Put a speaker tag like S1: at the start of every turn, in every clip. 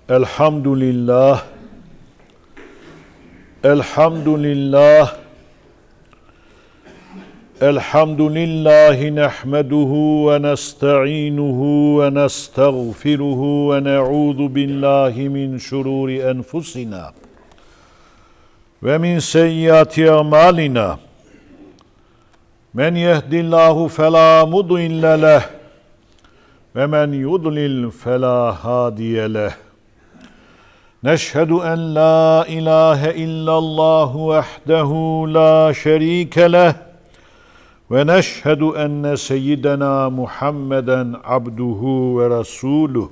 S1: Elhamdülillah, elhamdülillah, elhamdülillahi nehmeduhu ve nesta'inuhu ve nestağfiruhu ve ne'udhu billahi min şururi enfusina ve min seyyiati amalina. Men yehdillahu fela mudille leh ve men yudlil fela hadiye leh. Neşhedü en la ilahe illallah vahdehu la şerike leh ve neşhedü enne seyyidena Muhammeden abduhu ve resuluh.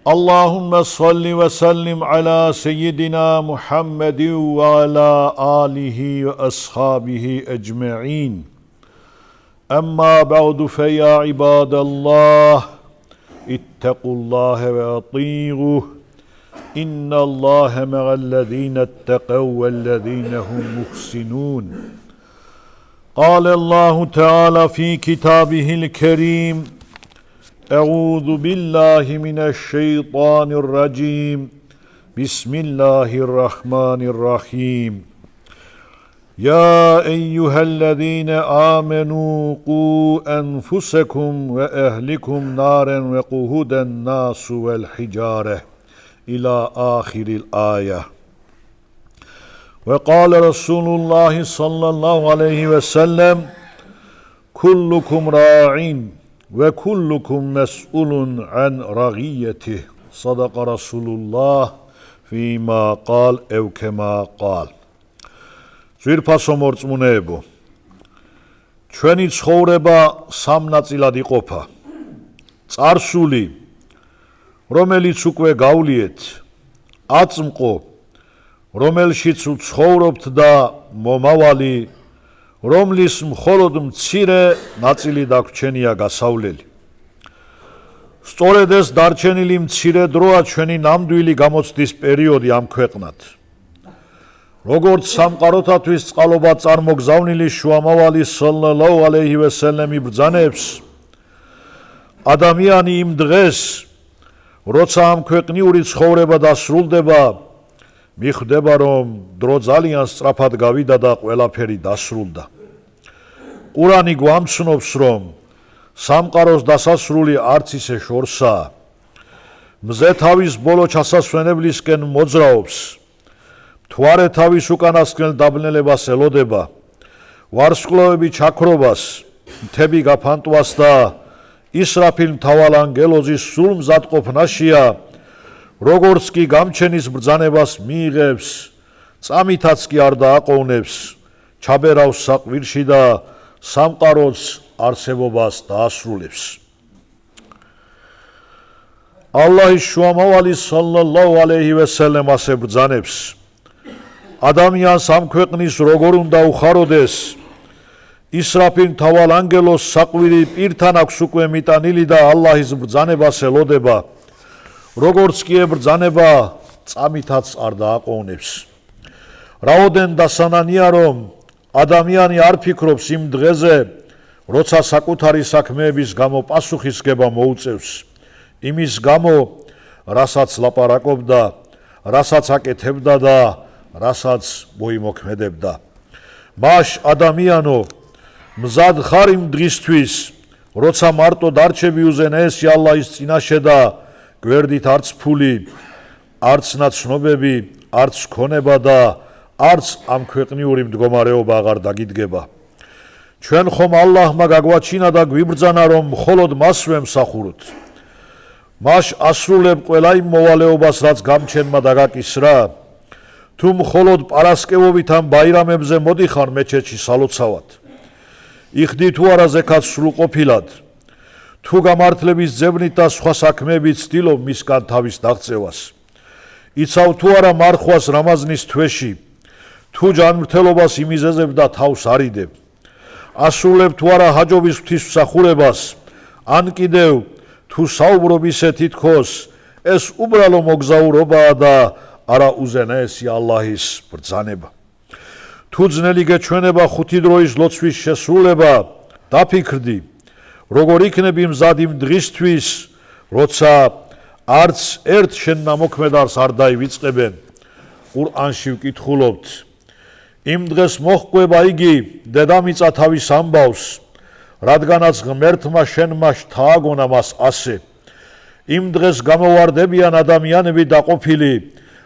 S1: Allahümme salli ve sellim ala seyyidina Muhammedin ve ala alihi ve ashabihi ecma'in. Emma ba'du fe ya ibadallah, ittaqullaha ve ati'uh. İnnallâhe me'allezîne etteqev vellezînehum muhsinûn. Kâlellâhu Teala fî kitâbihil kerîm. Euzu billahi mineşşeytanirracim. Bismillahirrahmanirrahim. Ya eyyühellezîne âmenû qû enfusekum ve ehlikum nâren ve kuhuden nâsu vel hicâre. İlâ âhiril âye. Ve kâle Resulullah sallallahu aleyhi ve sellem kullukum râ'in ve kullukum mes'ulun an ragiyetih. Sadaka Rasulullah fîmâ qâl ev kemâ qâl. ძვირფასო მორწმუნეებო, ჩვენი ცხოვრება სამ ნაწილად იყოფა. წარსული, რომელიც უკვე გავლიეთ, აწმყო, რომელშიც ვცხოვრობთ და მომავალი, რომლის მხოლოდ მცირე ნაწილი დაგვრჩენია გასავლელი. სწორედ ეს დარჩენილი მცირე დროა ჩვენი ნამდვილი გამოცდის პერიოდი ამ ქვეყნად. როგორც სამყაროთათვის წყალობა წარმოგზავნილი შუამავალი სალლალაჰუ ალეიჰი ვესელემი ბრძანებს, ადამიანი იმ დღეს, როცა ამ ქვეყნიური ცხოვრება დასრულდება, მიხვდება, რომ დრო ძალიან სწრაფად გავიდა და ყველაფერი დასრულდა. ყურანი გვამცნობს, რომ სამყაროს დასასრული არც ისე შორსაა. მზე თავის ბოლო ჩასასვენებლისკენ მოძრაობს. მთვარე თავის უკანასკნელ დაბნელებას ელოდება, ვარსკვლავები ჩაქრობას, მთები გაფანტვას და ისრაფილ მთავარ ანგელოზის სულ მზადყოფნაშია, როგორც კი გამჩენის ბრძანებას მიიღებს, წამითაც კი არ დააყოვნებს, ჩაბერავს საყვირში და სამყაროს არსებობას დაასრულებს. ალლაჰის შუამავალი სალლალაჰუ ალეიჰი ვესელემ ასე ბრძანებს, ადამიანს ამ ქვეყნის როგორ უნდა უხაროდეს, ისრაფილ მთავარ ანგელოს საყვირი პირთან აქვს უკვე მიტანილი და ალლაჰის ბრძანებას ელოდება, როგორც კი ებრძანება, წამითაც არ დააყოვნებს. რაოდენ დასანანია, რომ ადამიანი არ ფიქრობს იმ დღეზე, როცა საკუთარი საქმეების გამო პასუხისგება მოუწევს, იმის გამო, რასაც ლაპარაკობდა, რასაც აკეთებდა და რასაც მოიმოქმედებდა. მაშ ადამიანო, მზად ხარ იმ დღისთვის, როცა მარტო დარჩები უზენაესი ალლაჰის წინაშე და გვერდით არც ფული, არც ნაცნობები, არც ქონება და არც ამ ქვეყნიური მდგომარეობა აღარ დაგიდგება. ჩვენ ხომ ალლაჰმა გაგვაჩინა და გვიბრძანა, რომ მხოლოდ მასვე მსახუროთ. მაშ ასრულებ ყველა იმ მოვალეობას, რაც გამჩენმა დაგაკისრა. თუ მხოლოდ პარასკევობით ამ ბაირამებზე მოდიხარ მეჩეთში სალოცავად, იხდი თუ არა ზექაც სრულყოფილად, თუ გამართლების ძებნით და სხვა საქმეებით ცდილობ მისგან თავის დაღწევას, იცავ თუ არა მარხვას რამაზნის თვეში, თუ ჯანმრთელობას იმიზეზებ და თავს არიდებ, ასრულებ თუ არა ჰაჯობის ღვთისმსახურებას, ან კიდევ თუ საუბრობ ისე თითქოს ეს უბრალო მოგზაურობაა და არა უზენაესი ალლაჰის ბრძანება. თუ ძნელი გეჩვენება ხუთი დროის ლოცვის შესრულება, დაფიქრდი, როგორ იქნები მზად იმ დღისთვის, როცა არც ერთ შენ ნამოქმედარს არ დაივიწყებენ. ყურანში ვკითხულობთ, იმ დღეს მოჰყვება იგი დედამიწა თავის ამბავს, რადგანაც ღმერთმა შენმა შთააგონა მას ასე. იმ დღეს გამოვარდებიან ადამიანები დაყოფილი,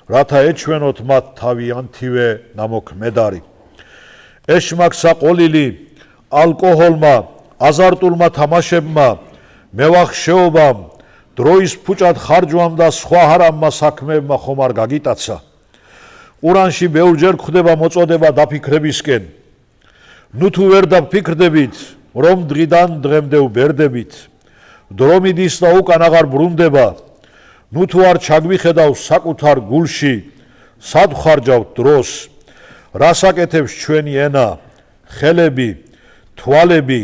S1: რათა ეჩვენოთ მათ თავიანთივე ნამოქმედარი. ეშმაკსა ყოლილი, ალკოჰოლმა, აზარტულმა თამაშებმა, მევახშეობამ, დროის ფუჭად ხარჯვამ და სხვა ჰარამმა საქმეებმა ხომ არ გაგიტაცა. ყურანში ბევრჯერ გვხვდება მოწოდება დაფიქრებისკენ. ნუ თუ ვერ დაფიქრდებით, რომ დღიდან დღემდე ვბერდებით, დრო მიდის და უკან აღარ ბრუნდება, ნუ თუ არ ჩაგვიხედავ საკუთარ გულში, სად ვხარჯავთ დროს, რას აკეთებს ჩვენი ენა, ხელები, თვალები,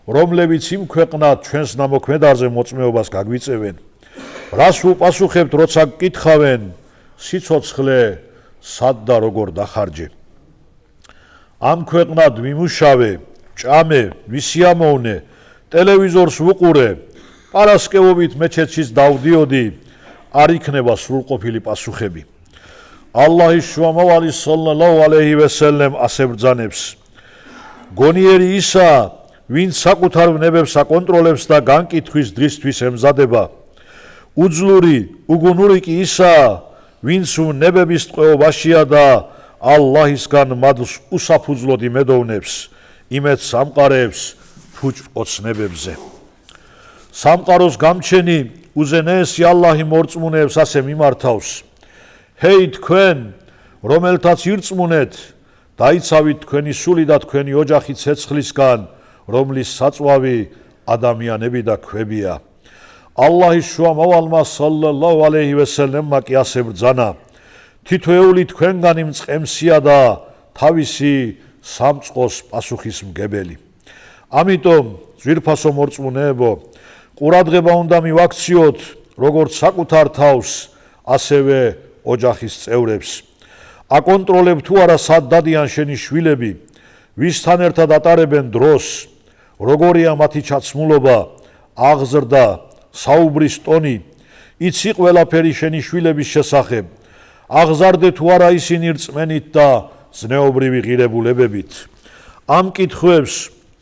S1: რომლებიც იმ ქვეყნად ჩვენს ნამოქმედარზე მოწმეობას გაგვიწევენ. რას უპასუხებთ, როცა გკითხავენ, სიცოცხლე სად და როგორ დახარჯე. ამ ქვეყნად ვიმუშავე, ვჭამე, ვისიამოვნე, ტელევიზორს ვუყურე, პარასკევობით მეჩეთშიც დავდიოდი, არ იქნება სრულყოფილი პასუხები. ალლაჰის შუამავალი სალლალლაჰუ ალეიჰი ვესელემ ასე ბრძანებს. გონიერი ისა, ვინც საკუთარ ვნებებს აკონტროლებს და განკითხვის დრისთვის ემზადება. უძლური, უგუნური კი ისა, ვინც ვნებების ტყვეობაშია და ალლაჰისგან მათ უსაფუძვლოდ იმედოვნებს, იმედ სამყარებს ფუჭ ოცნებებზე. სამყაროს გამჩენი უზენაესი ალლაჰი მორწმუნეებს ასე მიმართავს. ჰეი თქვენ, რომელთაც ირწმუნეთ, დაიცავით თქვენი სული და თქვენი ოჯახი ცეცხლისგან, რომლის საწვავი ადამიანები და ქვებია. ალლაჰის შუამავალმა სალლალლაჰუ ალეიჰი ვესელემმა კი ასე ბრძანა. თითოეული თქვენგანი მწყემსია და თავისი სამწყოს პასუხისმგებელი. ამიტომ ძვირფასო მორწმუნეებო, ყურადღება უნდა მივაქციოთ როგორც საკუთარ თავს, ასევე ოჯახის წევრებს. აკონტროლებ თუ არა სად დადიან შენი შვილები, ვისთან ერთად ატარებენ დროს, როგორია მათი ჩაცმულობა, აღზრდა, საუბრის ტონი, იცი ყველაფერი შენი შვილების შესახებ, აღზარდე თუ არა ისინი რწმენით და ზნეობრივი ღირებულებებით. ამ კითხვებს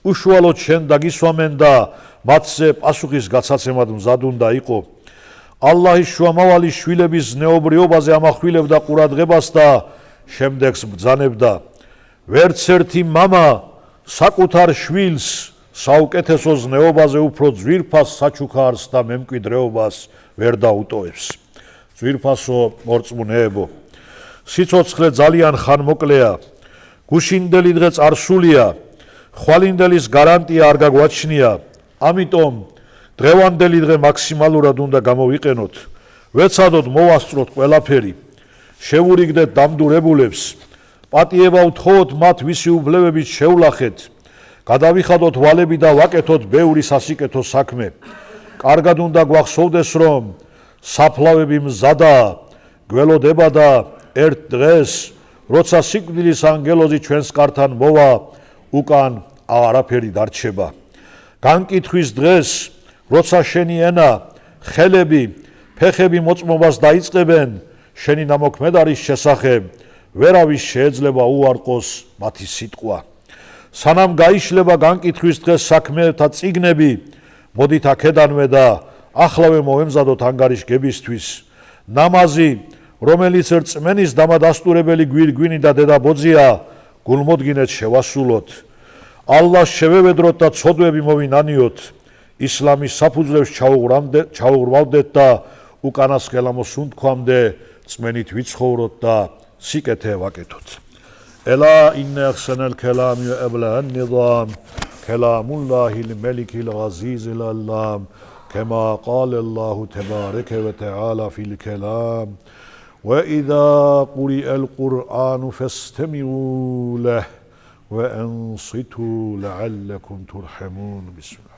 S1: უშუალოდ შენ დაგისვამენ და მათზე პასუხის გაცაცემად მზად უნდა იყო. ალლაჰის შუამავალი შვილების ზნეობრიობაზე ამახვილებდა ყურადღებას და შემდეგს ბრძანებდა. ვერც ერთი მამა საკუთარ შვილს საუკეთესო ზნეობაზე უფრო ძვირფას საჩუქარს და მემკვიდრეობას ვერ დაუტოვებს. ძვირფასო მორწმუნეებო, სიცოცხლე ძალიან ხანმოკლეა, გუშინდელი დღე წარსულია, ხვალინდელის გარანტია არ გაგვაჩნია, ამიტომ დღევანდელი დღე მაქსიმალურად უნდა გამოვიყენოთ, ვეცადოთ მოვასწროთ ყველაფერი, შევურიგდეთ დამდურებულებს, პატიება ვთხოვოთ მათ ვისი უბლებებით შევლახეთ, გადავიხადოთ ვალები და ვაკეთოთ ბევრი სასიკეთო საქმე. კარგად უნდა გვახსოვდეს, რომ საფლავები მზადაა, გველოდება და ერთ დღეს, როცა სიკვდილის ანგელოზი ჩვენს კართან მოვა, უკან არაფერი დარჩება. განკითხვის დღეს, როცა შენი ენა, ხელები, ფეხები მოწმობას დაიწყებენ შენი ნამოქმედარის შესახებ, ვერავის შეიძლება უარყოს მათი სიტყვა. სანამ გაიშლება განკითხვის დღეს საქმეთა წიგნები, მოდით აქედანვე და ახლავე მოვემზადოთ ანგარიშგებისთვის. ნამაზი, რომელიც რწმენის დამადასტურებელი გვირგვინი და დედაბოძია, გულმოდგინეთ შევასრულოთ. ალლას შევევედროთ და ცოდვები მოვინანიოთ, ისლამის საფუძვლებს ჩაუღრმავდეთ და უკანასკნელ მოსუნთქვამდე რწმენით ვიცხოვროთ და სიკეთე ვაკეთოთ. ელა ინნა ახსანალ კალამი ვა აბლაან ნიზამ კალამულლაჰილ მალიკილ ғაზიზილ ალლამ كما قال الله تبارك وتعالى في الكلام وإذا قرئ القرآن فاستمعوا له وأنصتوا لعلكم ترحمون. بسم الله.